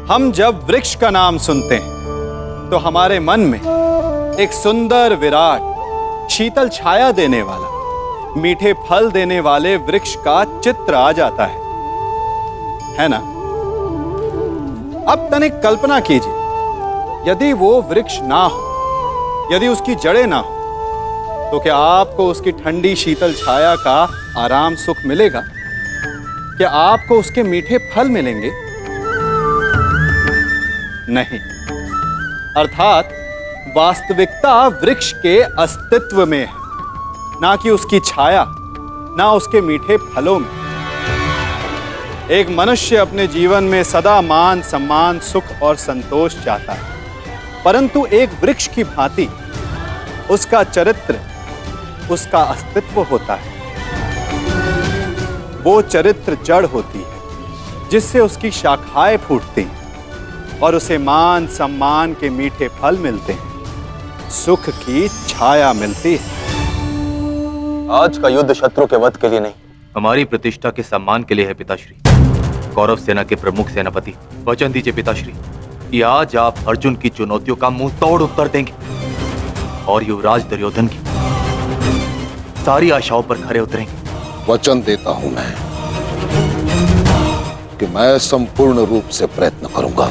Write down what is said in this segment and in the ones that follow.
हम जब वृक्ष का नाम सुनते हैं तो हमारे मन में एक सुंदर, विराट, शीतल छाया देने वाला, मीठे फल देने वाले वृक्ष का चित्र आ जाता है ना? अब तनिक कल्पना कीजिए, यदि वो वृक्ष ना हो, यदि उसकी जड़ें ना हो, तो क्या आपको उसकी ठंडी शीतल छाया का आराम सुख मिलेगा? क्या आपको उसके मीठे फल मिलेंगे? नहीं। अर्थात वास्तविकता वृक्ष के अस्तित्व में है, ना कि उसकी छाया, ना उसके मीठे फलों में। एक मनुष्य अपने जीवन में सदा मान, सम्मान, सुख और संतोष चाहता है, परंतु एक वृक्ष की भांति उसका चरित्र, उसका अस्तित्व होता है। वो चरित्र जड़ होती है जिससे उसकी शाखाएं फूटती हैं और उसे मान, सम्मान के मीठे फल मिलते हैं, सुख की छाया मिलती है। आज का युद्ध शत्रु के वध के लिए नहीं, हमारी प्रतिष्ठा के सम्मान के लिए है पिताश्री। कौरव सेना के प्रमुख सेनापति, वचन दीजिए पिताश्री कि आज आप अर्जुन की चुनौतियों का मुंह तोड़ उत्तर देंगे और युवराज दुर्योधन की सारी आशाओं पर खरे उतरेंगे। वचन देता हूं मैं कि मैं संपूर्ण रूप से प्रयत्न करूंगा,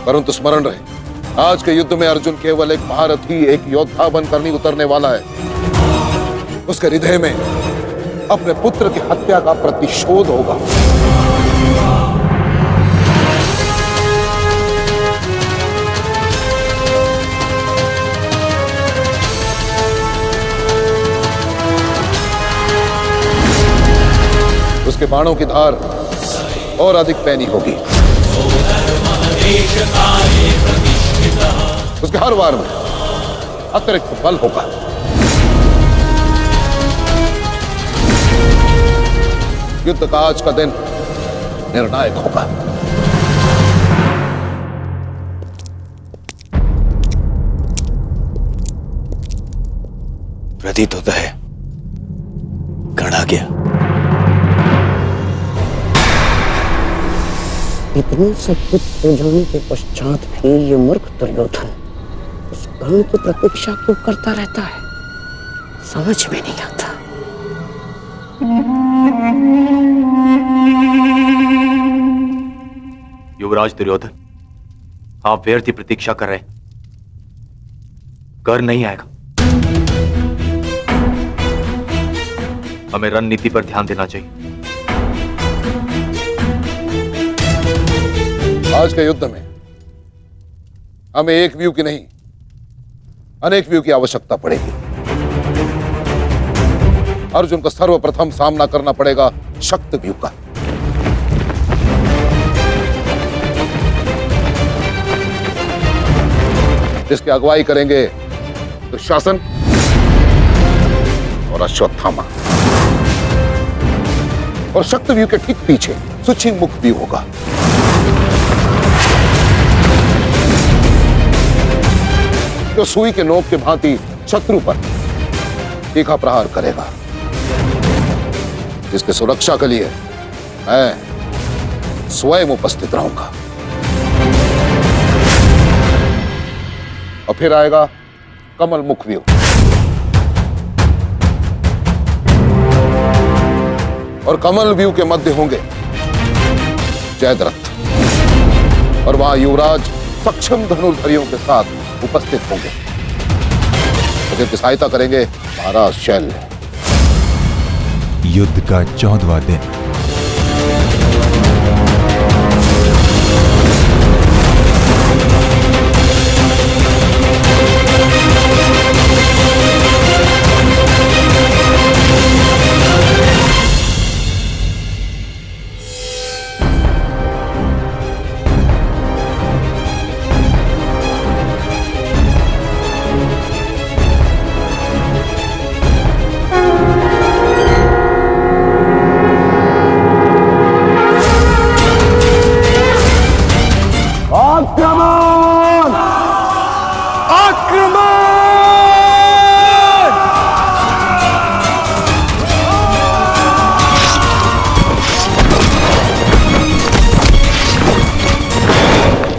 परंतु स्मरण रहे, आज के युद्ध में अर्जुन केवल एक महारथी, एक योद्धा बनकर नहीं उतरने वाला है। उसके हृदय में अपने पुत्र की हत्या का प्रतिशोध होगा। उसके बाणों की धार और अधिक पैनी होगी। उसके हर वार में अतिरिक्त बल होगा। युद्ध का आज का दिन निर्णायक होगा। प्रतीत होता है गढ़ आ गया। इतने सब कुछ हो जाने के पश्चात भी ये मूर्ख दुर्योधन उस गण की प्रतीक्षा क्यों करता रहता है, समझ में नहीं आता। युवराज दुर्योधन, आप व्यर्थ ही प्रतीक्षा कर रहे हैं। कर नहीं आएगा। हमें रणनीति पर ध्यान देना चाहिए। आज के युद्ध में हमें एक व्यू की नहीं, अनेक व्यू की आवश्यकता पड़ेगी। अर्जुन को सर्वप्रथम सामना करना पड़ेगा शक्ति व्यू का। जिसकी अगुवाई करेंगे दुशासन और अश्वत्थामा, और शक्ति व्यू के ठीक पीछे सुचिमुख व्यू होगा। जो सुई के नोक के भांति शत्रु पर तीखा प्रहार करेगा। जिसकी सुरक्षा के लिए मैं स्वयं उपस्थित रहूंगा। और फिर आएगा कमल मुख व्यू, और कमल व्यू के मध्य होंगे जयद्रथ, और वहां युवराज सक्षम धनुर्धरियों के साथ उपस्थित होंगे, जिनकी सहायता करेंगे महाराज शैल्य। युद्ध का 14वां दिन।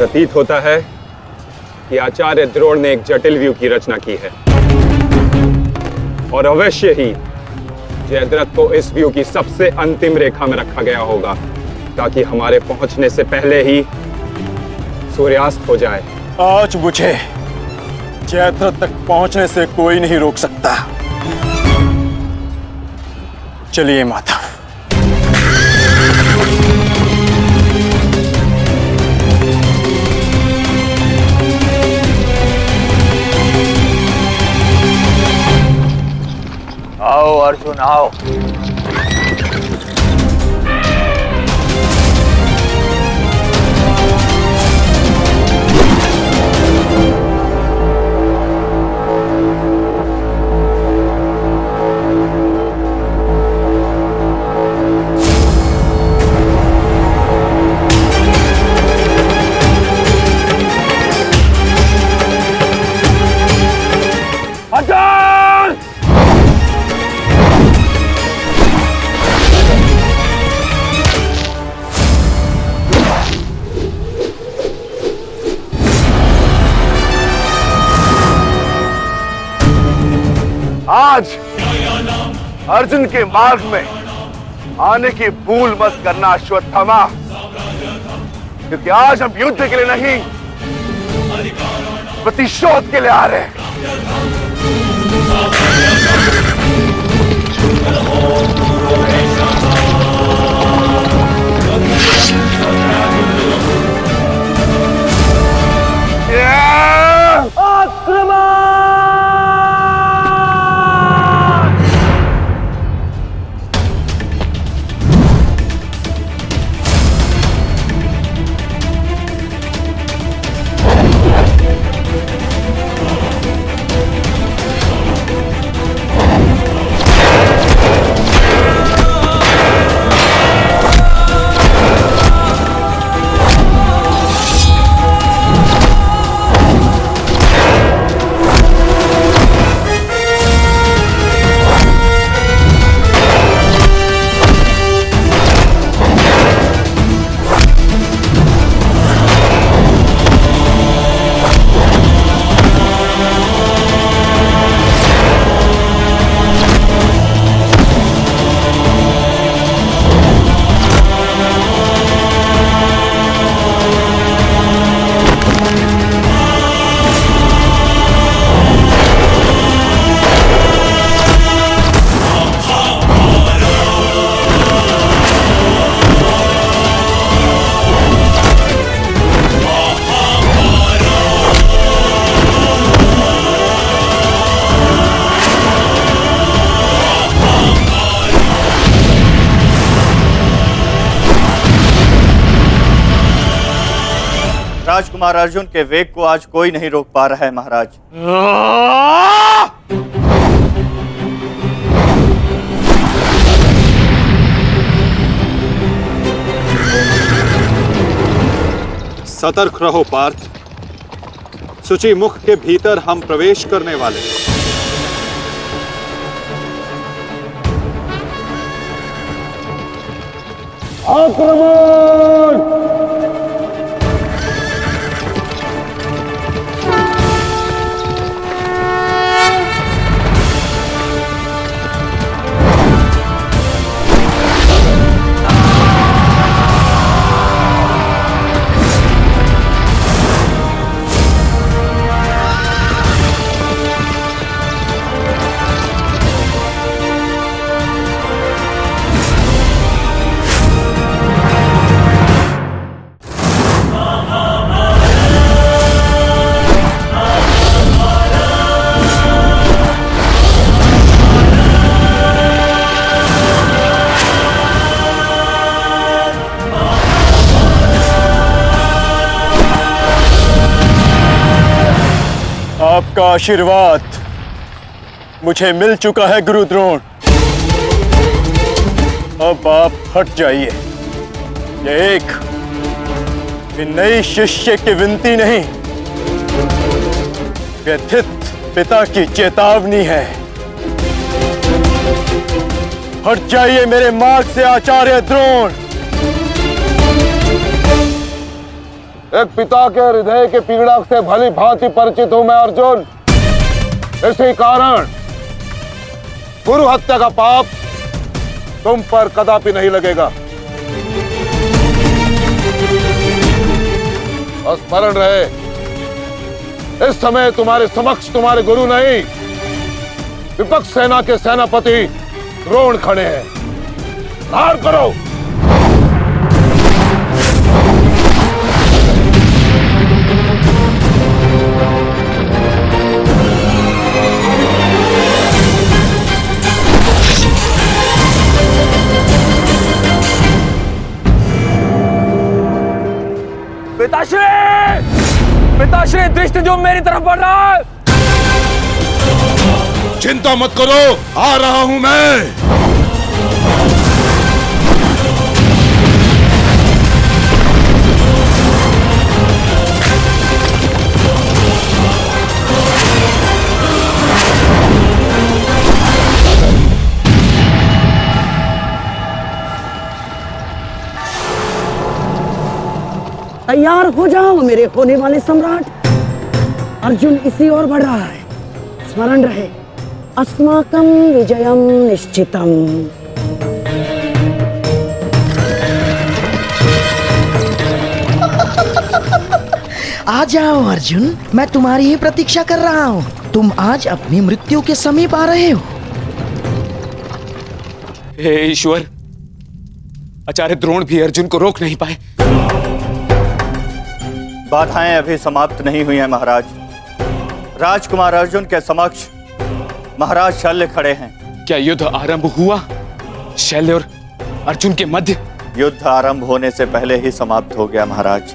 प्रतीत होता है कि आचार्य द्रोण ने एक जटिल व्यू की रचना की है और अवश्य ही जयद्रथ को इस व्यू की सबसे अंतिम रेखा में रखा गया होगा ताकि हमारे पहुंचने से पहले ही सूर्यास्त हो जाए। आज मुझे जयद्रथ तक पहुंचने से कोई नहीं रोक सकता। चलिए माता। आओ अर्जुन आओ। आज अर्जुन के मार्ग में आने की भूल मत करना अश्वत्थामा, क्योंकि आज हम युद्ध के लिए नहीं प्रतिशोध के लिए आ रहे हैं। राजकुमार अर्जुन के वेग को आज कोई नहीं रोक पा रहा है महाराज। सतर्क रहो पार्थ, शुचि मुख के भीतर हम प्रवेश करने वाले हैं। आपका आशीर्वाद मुझे मिल चुका है गुरु द्रोण। अब आप हट जाइए। यह एक नई शिष्य की विनती नहीं, व्यथित पिता की चेतावनी है। हट जाइए मेरे मार्ग से आचार्य द्रोण। एक पिता के हृदय की पीड़ा से भली भांति परिचित हूं मैं अर्जुन। इसी कारण गुरु हत्या का पाप तुम पर कदापि नहीं लगेगा। और स्मरण रहे, इस समय तुम्हारे समक्ष तुम्हारे गुरु नहीं, विपक्ष सेना के सेनापति द्रोण खड़े हैं। धार करो। पिताश्री दृष्टि जो मेरी तरफ बढ़ रहा है। चिंता मत करो, आ रहा हूं मैं। तैयार हो जाओ मेरे होने वाले सम्राट। अर्जुन इसी ओर बढ़ रहा है। स्मरण रहे, अस्माकं विजयम निश्चितम। आ जाओ अर्जुन, मैं तुम्हारी ही प्रतीक्षा कर रहा हूँ। तुम आज अपनी मृत्यु के समीप आ रहे हो। हे ईश्वर, आचार्य द्रोण भी अर्जुन को रोक नहीं पाए। बाधाएं अभी समाप्त नहीं हुई हैं महाराज। राजकुमार अर्जुन के समक्ष महाराज शल्य खड़े हैं। क्या युद्ध आरंभ हुआ? शल्य और अर्जुन के मध्य? युद्ध आरंभ होने से पहले ही समाप्त हो गया महाराज।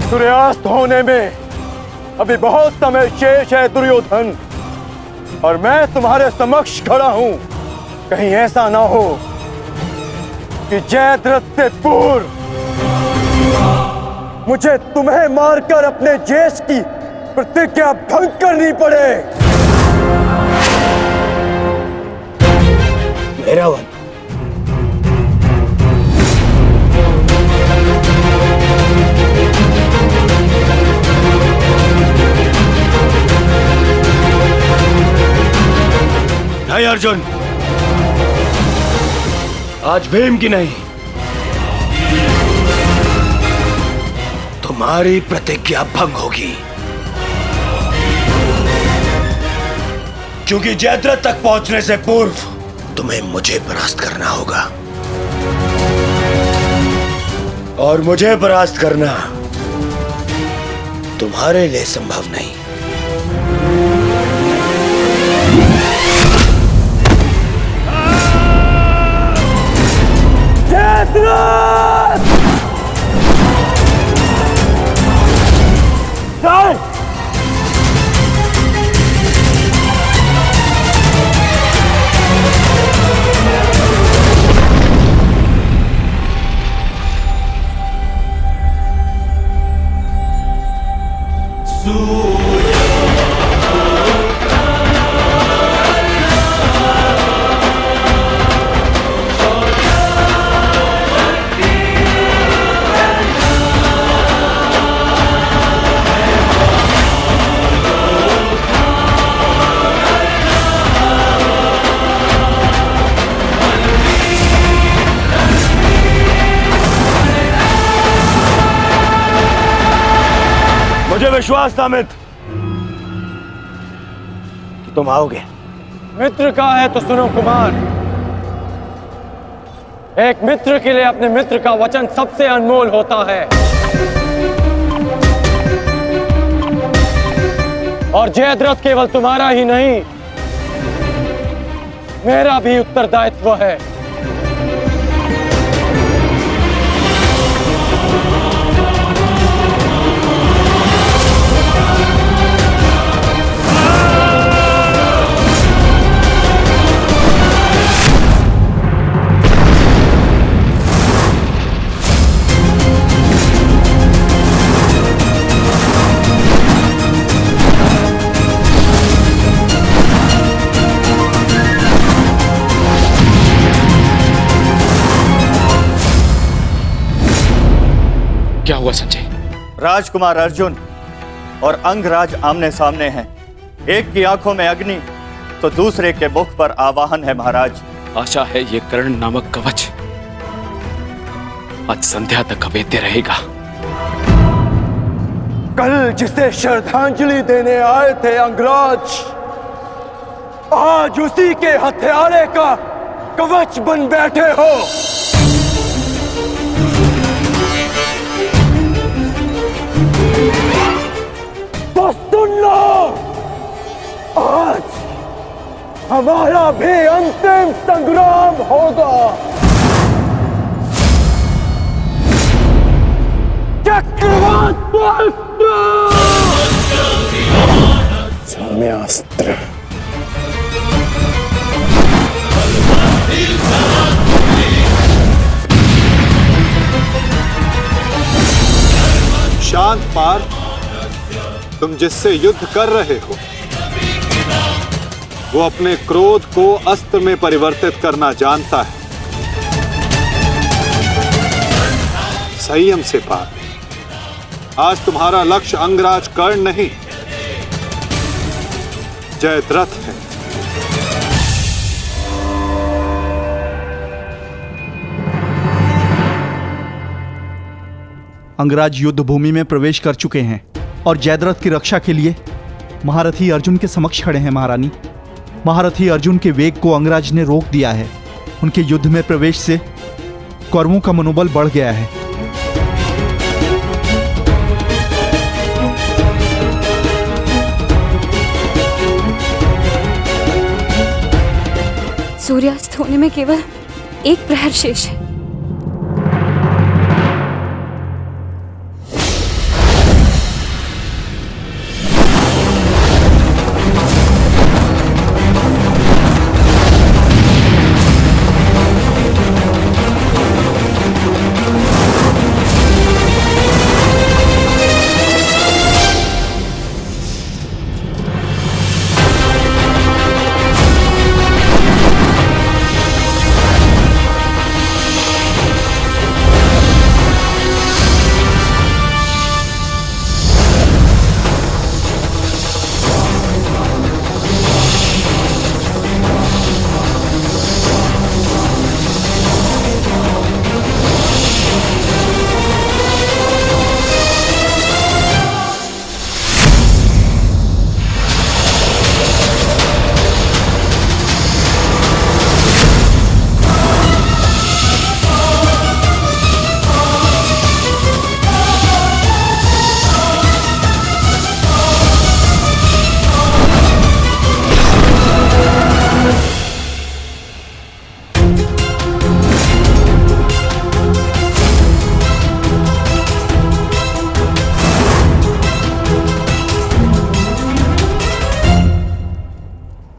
सूर्यास्त होने में अभी बहुत समय शेष है दुर्योधन, और मैं तुम्हारे समक्ष खड़ा हूं। कहीं ऐसा ना हो कि जयद्रथ से पूर्व मुझे तुम्हें मारकर अपने जेश की प्रतिज्ञा भंग करनी पड़े। मेरा वन नहीं अर्जुन, आज भीम की नहीं, तुम्हारी प्रतिज्ञा भंग होगी, क्योंकि जयद्रथ तक पहुंचने से पूर्व तुम्हें मुझे परास्त करना होगा, और मुझे परास्त करना तुम्हारे लिए संभव नहीं। मुझे विश्वास था मित्र कि तुम आओगे। मित्र का है तो सुनो कुमार, एक मित्र के लिए अपने मित्र का वचन सबसे अनमोल होता है, और जयद्रथ केवल तुम्हारा ही नहीं, मेरा भी उत्तरदायित्व है। क्या हुआ संजय? राजकुमार अर्जुन और अंगराज आमने सामने हैं। एक की आंखों में अग्नि तो दूसरे के मुख पर आवाहन है महाराज। आशा है ये कर्ण नामक कवच आज संध्या तक अवैध रहेगा। कल जिसे श्रद्धांजलि देने आए थे अंगराज, आज उसी के हथियारे का कवच बन बैठे हो। तो सुन लो, आज हमारा भी अंतिम संग्राम होगा। चक्रवात सौम्यास्त्र। शांत पार्थ, तुम जिससे युद्ध कर रहे हो वो अपने क्रोध को अस्त्र में परिवर्तित करना जानता है। संयम से पार्थ, आज तुम्हारा लक्ष्य अंगराज कर्ण नहीं जयद्रथ है। अंगराज युद्ध भूमि में प्रवेश कर चुके हैं और जयद्रथ की रक्षा के लिए महारथी अर्जुन के समक्ष खड़े हैं महारानी। महारथी अर्जुन के वेग को अंगराज ने रोक दिया है। उनके युद्ध में प्रवेश से कौरवों का मनोबल बढ़ गया है। सूर्यास्त होने में केवल एक प्रहर शेष है।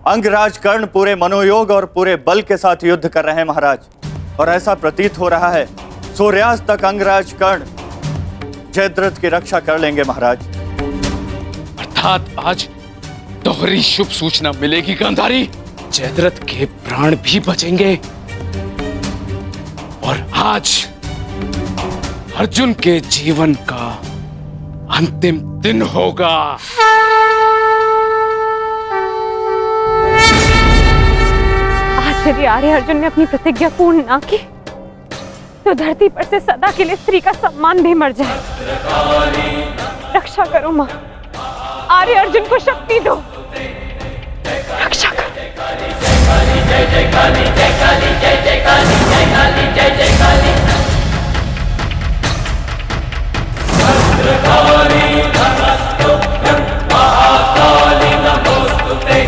अंगराज कर्ण पूरे मनोयोग और पूरे बल के साथ युद्ध कर रहे हैं महाराज, और ऐसा प्रतीत हो रहा है सूर्यास्त तक अंगराज कर्ण जयद्रथ की रक्षा कर लेंगे महाराज। अर्थात आज दोहरी शुभ सूचना मिलेगी गांधारी। जयद्रथ के प्राण भी बचेंगे और आज अर्जुन के जीवन का अंतिम दिन होगा। यदि आर्य अर्जुन ने अपनी प्रतिज्ञा पूर्ण ना की तो धरती पर से सदा के लिए स्त्री का सम्मान भी मर जाए। रक्षा करो मां, आर्य अर्जुन को शक्ति दो, रक्षा करो। जय जय काली, जय काली, जय जय काली, जय काली, जय जय काली। भद्रकाली नमस्तुभ्यं महाकाली नमोस्तुते।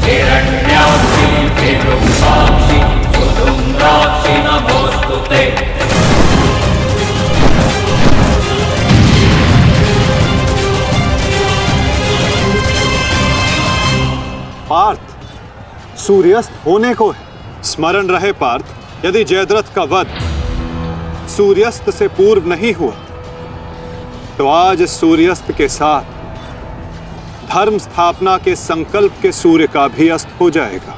हिरण्याक्षी विरूपाक्षी सुधूम्राक्षी नमोस्तुते। पार्थ, सूर्यास्त होने को है। स्मरण रहे पार्थ, यदि जयद्रथ का वध सूर्यास्त से पूर्व नहीं हुआ तो आज सूर्यास्त के साथ धर्म स्थापना के संकल्प के सूर्य का भी अस्त हो जाएगा।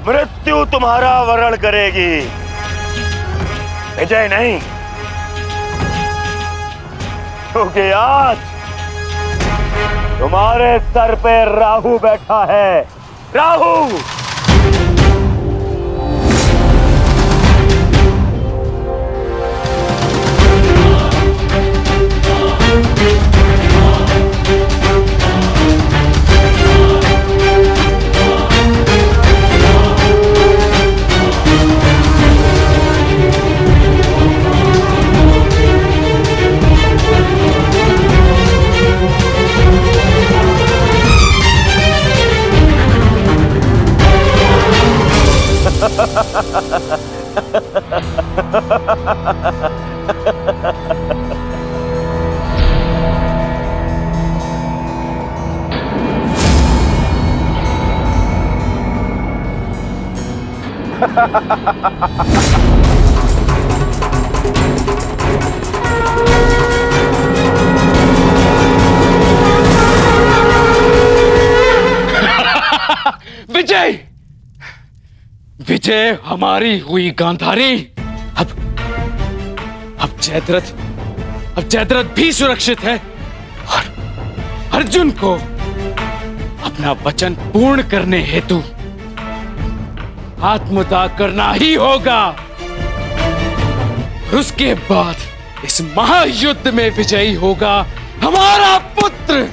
मृत्यु तुम्हारा वरण करेगी, विजय नहीं। क्योंकि आज तुम्हारे सर पे राहु बैठा है। राहु! विजय! विजय हमारी हुई गांधारी। अब जयद्रथ भी सुरक्षित है और अर्जुन को अपना वचन पूर्ण करने हेतु आत्मदाह करना ही होगा। और उसके बाद इस महायुद्ध में विजयी होगा हमारा पुत्र।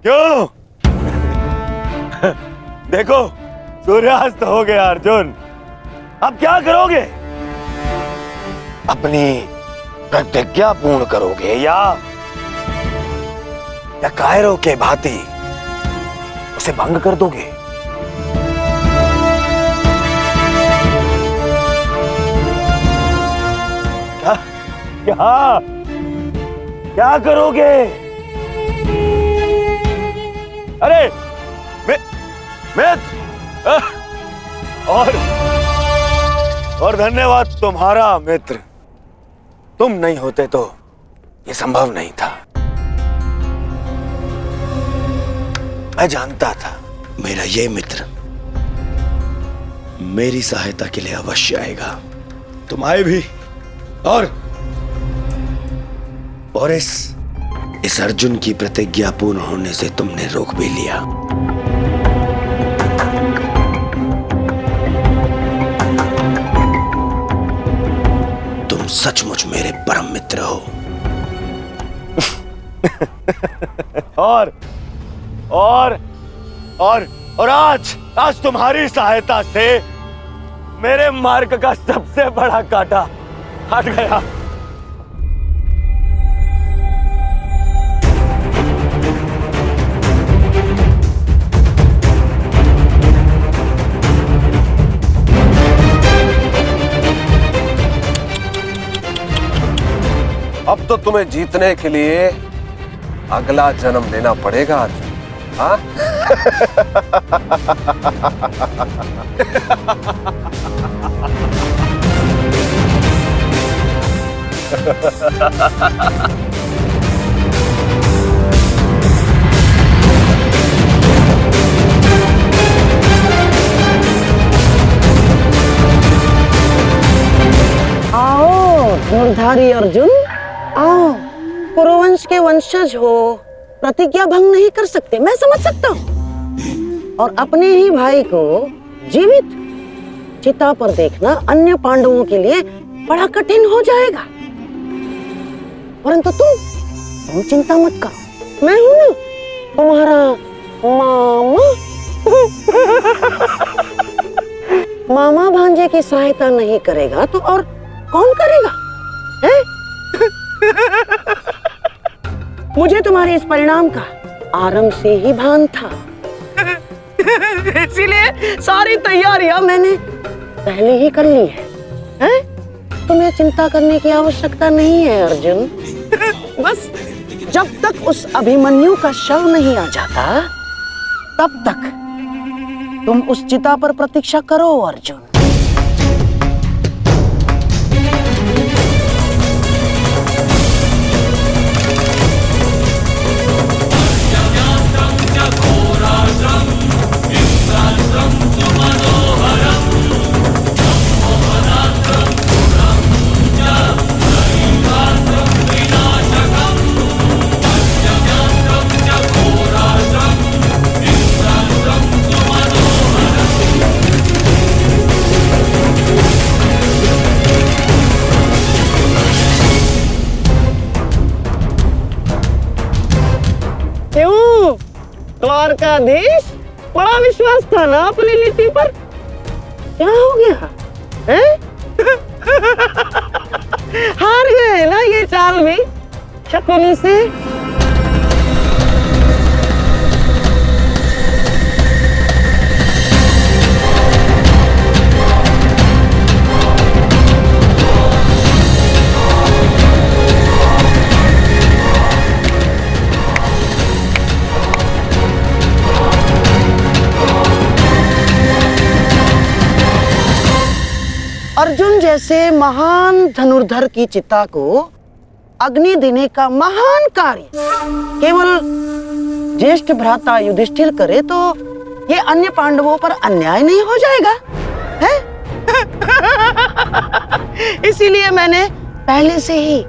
क्यों? देखो, सूर्यास्त हो गया अर्जुन। अब क्या करोगे? अपनी प्रतिज्ञा पूर्ण करोगे या कायरों के भांति उसे भंग कर दोगे? क्या करोगे? अरे और धन्यवाद तुम्हारा मित्र। तुम नहीं होते तो ये संभव नहीं था। मैं जानता था मेरा ये मित्र मेरी सहायता के लिए अवश्य आएगा। तुम आए भी और इस अर्जुन की प्रतिज्ञा पूर्ण होने से तुमने रोक भी लिया। तुम सचमुच मेरे परम मित्र हो। और आज तुम्हारी सहायता से मेरे मार्ग का सबसे बड़ा कांटा हट गया। अब तो तुम्हें जीतने के लिए अगला जन्म लेना पड़ेगा अर्जुन। हाँ? आओ धनुर्धारी अर्जुन, आओ। कुरुवंश के वंशज हो, प्रतिज्ञा भंग नहीं कर सकते, मैं समझ सकता हूँ। और अपने ही भाई को जीवित चिता पर देखना अन्य पांडवों के लिए बड़ा कठिन हो जाएगा। परंतु तुम चिंता मत करो, मैं हूं ना तुम्हारा मामा। मामा भांजे की सहायता नहीं करेगा तो और कौन करेगा? है? मुझे तुम्हारे इस परिणाम का आरंभ से ही भान था। इसीलिए सारी तैयारियां मैंने पहले ही कर ली है, हैं? तुम्हें चिंता करने की आवश्यकता नहीं है अर्जुन। बस जब तक उस अभिमन्यु का शव नहीं आ जाता तब तक तुम उस चिता पर प्रतीक्षा करो अर्जुन। द्वारकाधीश, बड़ा विश्वास था ना अपनी नीति पर, क्या हो गया हैं? हार गए ना ये चाल भी शकुनी से। अर्जुन जैसे महान धनुर्धर की चिता को अग्नि देने का महान कार्य केवल ज्येष्ठ भ्राता युधिष्ठिर करे तो ये अन्य पांडवों पर अन्याय नहीं हो जाएगा, है? इसीलिए मैंने पहले से ही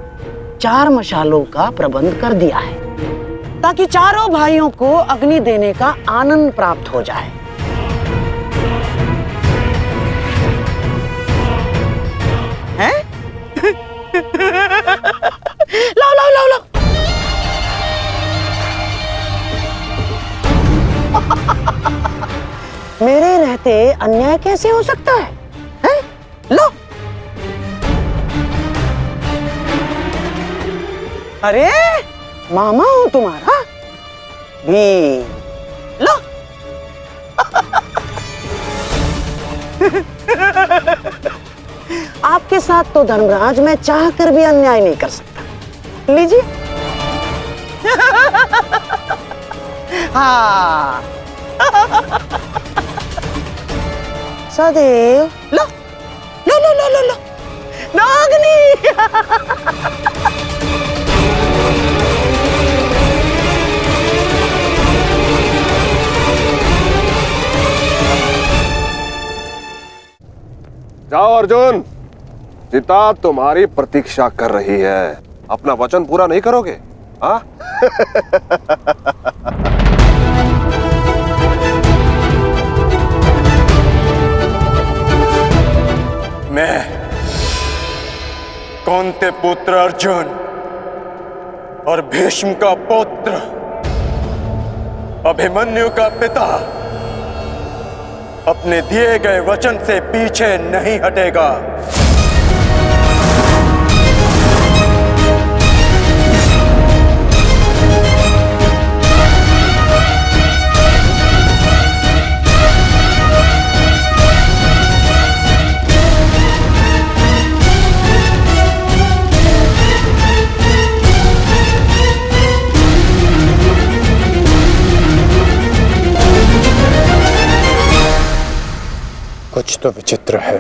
4 मशालों का प्रबंध कर दिया है ताकि चारों भाइयों को अग्नि देने का आनंद प्राप्त हो जाए। हैं? लाओ लाओ लाओ लाओ। मेरे रहते अन्याय कैसे हो सकता है? हैं? लो। अरे मामा हूं तुम्हारा भी, लो। आपके साथ तो धर्मराज मैं चाह कर भी अन्याय नहीं कर सकता। लीजिए। हाँ। सदैव लो लो लो लो लो लो नागनी। जाओ अर्जुन, चिता तुम्हारी प्रतीक्षा कर रही है। अपना वचन पूरा नहीं करोगे? हाँ? मैं कौंते पुत्र अर्जुन और भीष्म का पुत्र अभिमन्यु का पिता अपने दिए गए वचन से पीछे नहीं हटेगा। कुछ तो विचित्र है।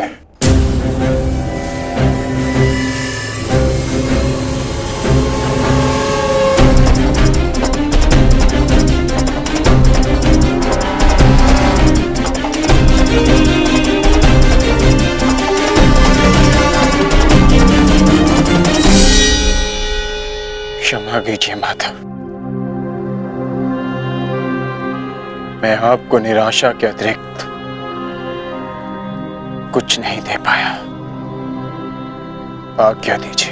क्षमा कीजिए माता, मैं आपको निराशा के अतिरिक्त कुछ नहीं दे पाया। आज्ञा दीजिए।